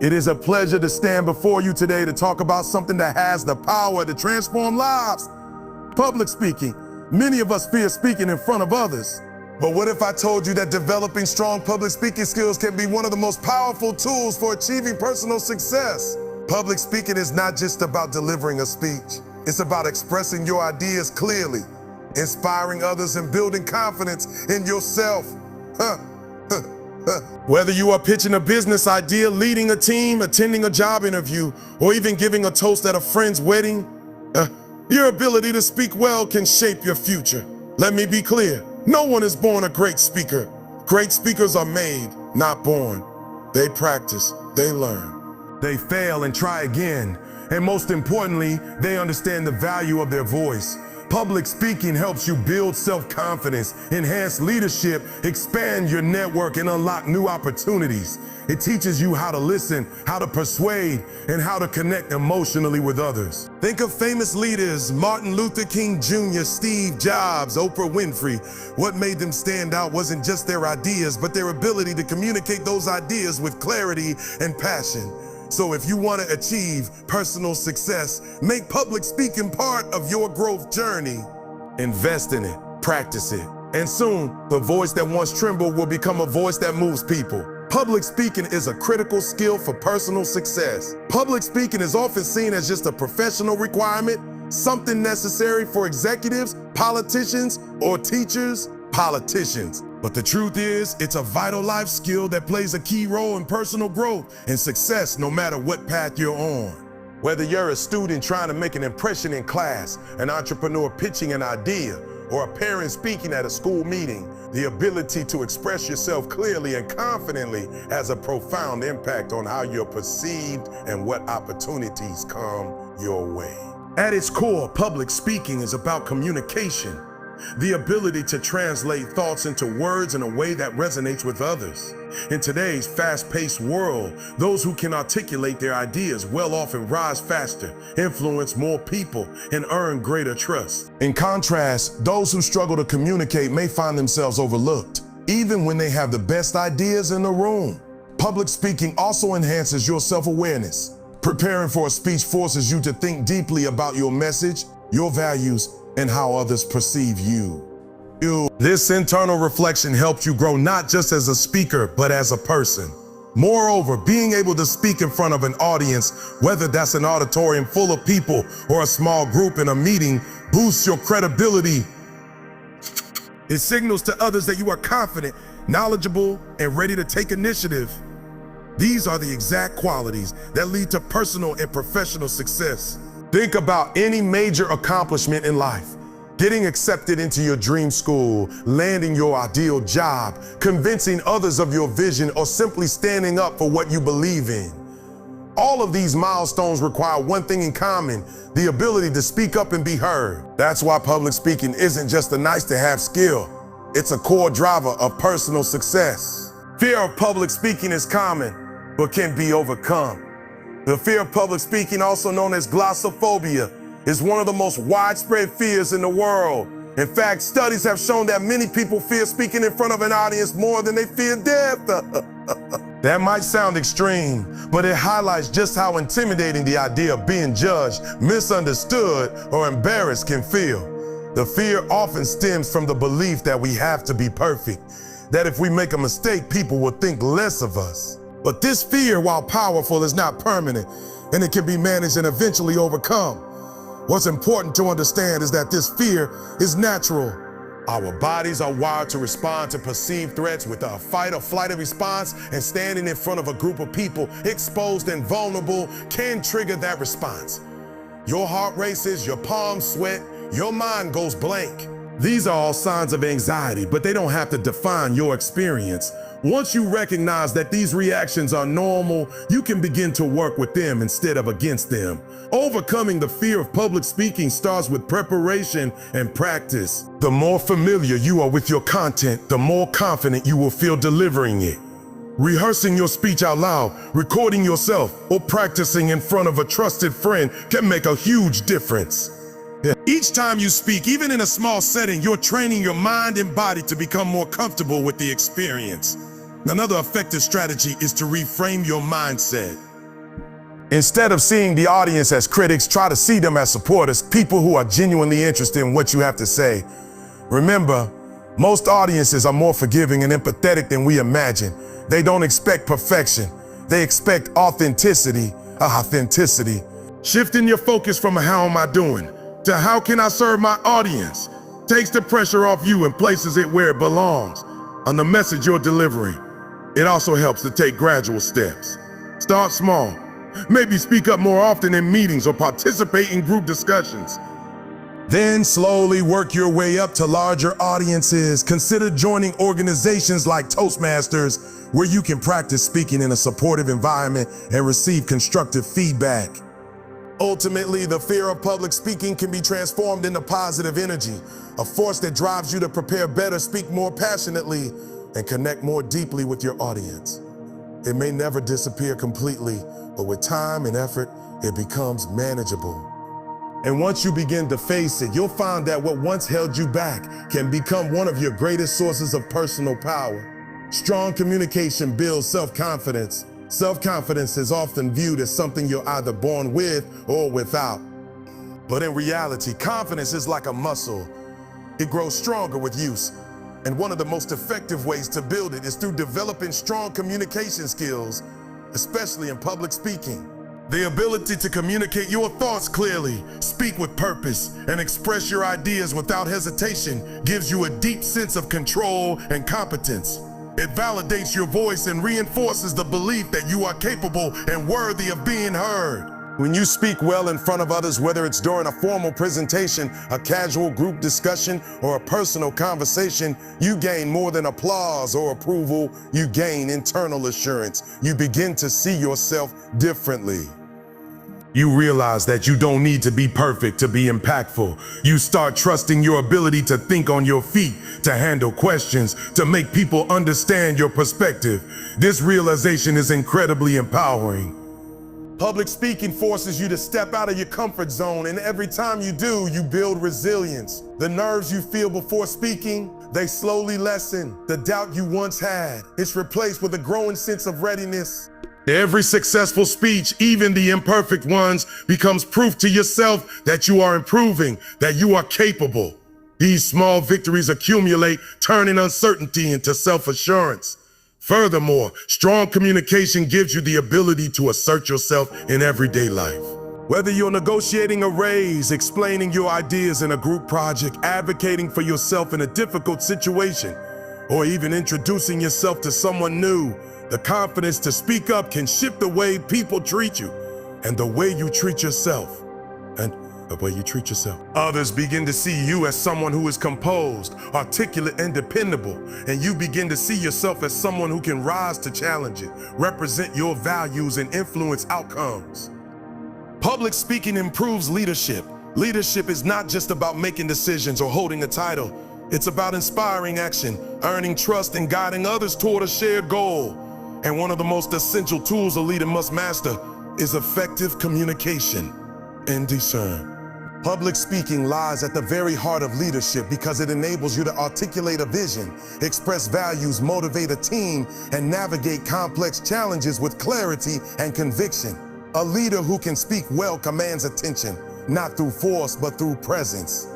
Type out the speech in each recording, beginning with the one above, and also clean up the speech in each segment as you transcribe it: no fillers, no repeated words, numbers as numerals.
It is a pleasure to stand before you today to talk about something that has the power to transform lives. Public speaking. Many of us fear speaking in front of others. But what if I told you that developing strong public speaking skills can be one of the most powerful tools for achieving personal success? Public speaking is not just about delivering a speech. It's about expressing your ideas clearly, inspiring others, and building confidence in yourself. Whether you are pitching a business idea, leading a team, attending a job interview, or even giving a toast at a friend's wedding, your ability to speak well can shape your future. Let me be clear. No one is born a great speaker. Great speakers are made, not born. They practice, they learn. They fail and try again. And most importantly, they understand the value of their voice. Public speaking helps you build self-confidence, enhance leadership, expand your network, and unlock new opportunities. It teaches you how to listen, how to persuade, and how to connect emotionally with others. Think of famous leaders: Martin Luther King Jr., Steve Jobs, Oprah Winfrey. What made them stand out wasn't just their ideas, but their ability to communicate those ideas with clarity and passion. So if you want to achieve personal success, make public speaking part of your growth journey. Invest in it, practice it, and soon the voice that once trembled will become a voice that moves people. Public speaking is a critical skill for personal success. Public speaking is often seen as just a professional requirement, something necessary for executives, politicians, or teachers. But the truth is, it's a vital life skill that plays a key role in personal growth and success no matter what path you're on. Whether you're a student trying to make an impression in class, an entrepreneur pitching an idea, or a parent speaking at a school meeting, the ability to express yourself clearly and confidently has a profound impact on how you're perceived and what opportunities come your way. At its core, public speaking is about communication. The ability to translate thoughts into words in a way that resonates with others. In today's fast-paced world, those who can articulate their ideas well often rise faster, influence more people, and earn greater trust. In contrast, those who struggle to communicate may find themselves overlooked, even when they have the best ideas in the room. Public speaking also enhances your self-awareness. Preparing for a speech forces you to think deeply about your message, your values, and how others perceive you. This internal reflection helps you grow not just as a speaker, but as a person. Moreover, being able to speak in front of an audience, whether that's an auditorium full of people or a small group in a meeting, boosts your credibility. It signals to others that you are confident, knowledgeable, and ready to take initiative. These are the exact qualities that lead to personal and professional success. Think about any major accomplishment in life. Getting accepted into your dream school, landing your ideal job, convincing others of your vision, or simply standing up for what you believe in. All of these milestones require one thing in common: the ability to speak up and be heard. That's why public speaking isn't just a nice-to-have skill. It's a core driver of personal success. Fear of public speaking is common, but can be overcome. The fear of public speaking, also known as glossophobia, is one of the most widespread fears in the world. In fact, studies have shown that many people fear speaking in front of an audience more than they fear death. That might sound extreme, but it highlights just how intimidating the idea of being judged, misunderstood, or embarrassed can feel. The fear often stems from the belief that we have to be perfect, that if we make a mistake, people will think less of us. But this fear, while powerful, is not permanent, and it can be managed and eventually overcome. What's important to understand is that this fear is natural. Our bodies are wired to respond to perceived threats with a fight or flight response, and standing in front of a group of people, exposed and vulnerable, can trigger that response. Your heart races, your palms sweat, your mind goes blank. These are all signs of anxiety, but they don't have to define your experience. Once you recognize that these reactions are normal, you can begin to work with them instead of against them. Overcoming the fear of public speaking starts with preparation and practice. The more familiar you are with your content, the more confident you will feel delivering it. Rehearsing your speech out loud, recording yourself, or practicing in front of a trusted friend can make a huge difference. Each time you speak, even in a small setting, you're training your mind and body to become more comfortable with the experience. Another effective strategy is to reframe your mindset. Instead of seeing the audience as critics, try to see them as supporters, people who are genuinely interested in what you have to say. Remember, most audiences are more forgiving and empathetic than we imagine. They don't expect perfection. They expect authenticity. Shifting your focus from how am I doing to how can I serve my audience takes the pressure off you and places it where it belongs, on the message you're delivering. It also helps to take gradual steps. Start small. Maybe speak up more often in meetings or participate in group discussions. Then slowly work your way up to larger audiences. Consider joining organizations like Toastmasters, where you can practice speaking in a supportive environment and receive constructive feedback. Ultimately, the fear of public speaking can be transformed into positive energy, a force that drives you to prepare better, speak more passionately, and connect more deeply with your audience. It may never disappear completely, but with time and effort, it becomes manageable. And once you begin to face it, you'll find that what once held you back can become one of your greatest sources of personal power. Strong communication builds self-confidence. Self-confidence is often viewed as something you're either born with or without. But in reality, confidence is like a muscle. It grows stronger with use. And one of the most effective ways to build it is through developing strong communication skills, especially in public speaking. The ability to communicate your thoughts clearly, speak with purpose, and express your ideas without hesitation gives you a deep sense of control and competence. It validates your voice and reinforces the belief that you are capable and worthy of being heard. When you speak well in front of others, whether it's during a formal presentation, a casual group discussion, or a personal conversation, you gain more than applause or approval. You gain internal assurance. You begin to see yourself differently. You realize that you don't need to be perfect to be impactful. You start trusting your ability to think on your feet, to handle questions, to make people understand your perspective. This realization is incredibly empowering. Public speaking forces you to step out of your comfort zone, and every time you do, you build resilience. The nerves you feel before speaking, they slowly lessen. The doubt you once had, it's replaced with a growing sense of readiness. Every successful speech, even the imperfect ones, becomes proof to yourself that you are improving, that you are capable. These small victories accumulate, turning uncertainty into self-assurance. Furthermore, strong communication gives you the ability to assert yourself in everyday life. Whether you're negotiating a raise, explaining your ideas in a group project, advocating for yourself in a difficult situation, or even introducing yourself to someone new, the confidence to speak up can shift the way people treat you and the way you treat yourself. Others begin to see you as someone who is composed, articulate, and dependable, and you begin to see yourself as someone who can rise to challenges, represent your values, and influence outcomes. Public speaking improves leadership. Leadership is not just about making decisions or holding a title. It's about inspiring action, earning trust, and guiding others toward a shared goal. And one of the most essential tools a leader must master is effective communication and discern. Public speaking lies at the very heart of leadership because it enables you to articulate a vision, express values, motivate a team, and navigate complex challenges with clarity and conviction. A leader who can speak well commands attention, not through force, but through presence.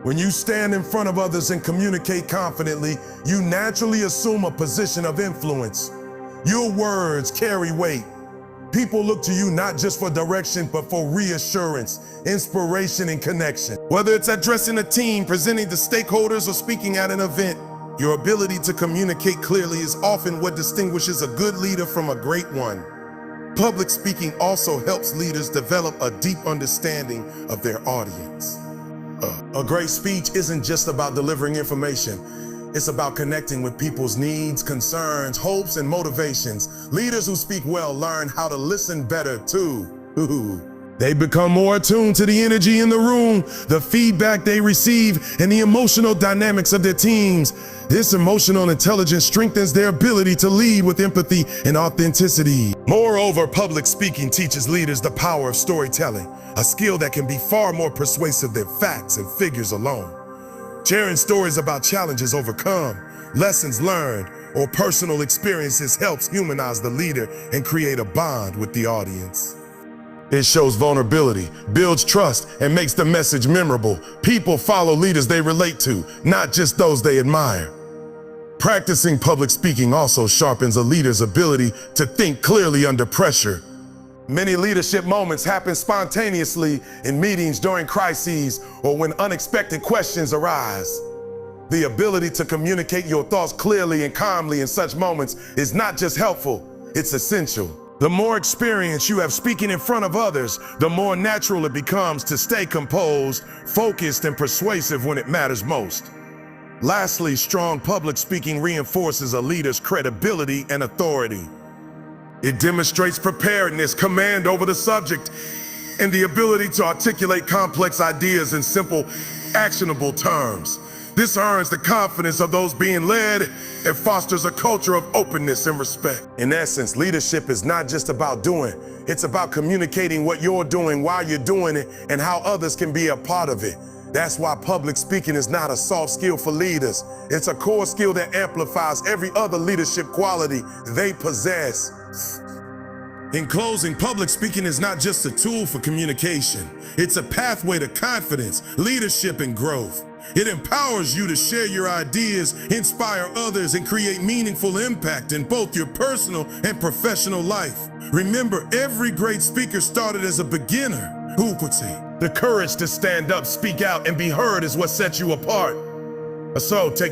When you stand in front of others and communicate confidently, you naturally assume a position of influence. Your words carry weight. People look to you not just for direction, but for reassurance, inspiration, and connection. Whether it's addressing a team, presenting to stakeholders, or speaking at an event, your ability to communicate clearly is often what distinguishes a good leader from a great one. Public speaking also helps leaders develop a deep understanding of their audience. A great speech isn't just about delivering information. It's about connecting with people's needs, concerns, hopes, and motivations. Leaders who speak well learn how to listen better too. They become more attuned to the energy in the room, the feedback they receive, and the emotional dynamics of their teams. This emotional intelligence strengthens their ability to lead with empathy and authenticity. Moreover, public speaking teaches leaders the power of storytelling, a skill that can be far more persuasive than facts and figures alone. Sharing stories about challenges overcome, lessons learned, or personal experiences helps humanize the leader and create a bond with the audience. It shows vulnerability, builds trust, and makes the message memorable. People follow leaders they relate to, not just those they admire. Practicing public speaking also sharpens a leader's ability to think clearly under pressure. Many leadership moments happen spontaneously in meetings during crises or when unexpected questions arise. The ability to communicate your thoughts clearly and calmly in such moments is not just helpful, it's essential. The more experience you have speaking in front of others, the more natural it becomes to stay composed, focused, and persuasive when it matters most. Lastly, strong public speaking reinforces a leader's credibility and authority. It demonstrates preparedness, command over the subject, and the ability to articulate complex ideas in simple, actionable terms. This earns the confidence of those being led and fosters a culture of openness and respect. In essence, leadership is not just about doing, it's about communicating what you're doing, why you're doing it, and how others can be a part of it. That's why public speaking is not a soft skill for leaders. It's a core skill that amplifies every other leadership quality they possess. In closing, public speaking is not just a tool for communication. It's a pathway to confidence, leadership, and growth. It empowers you to share your ideas, inspire others, and create meaningful impact in both your personal and professional life. Remember, every great speaker started as a beginner. The courage to stand up, speak out, and be heard is what sets you apart. So take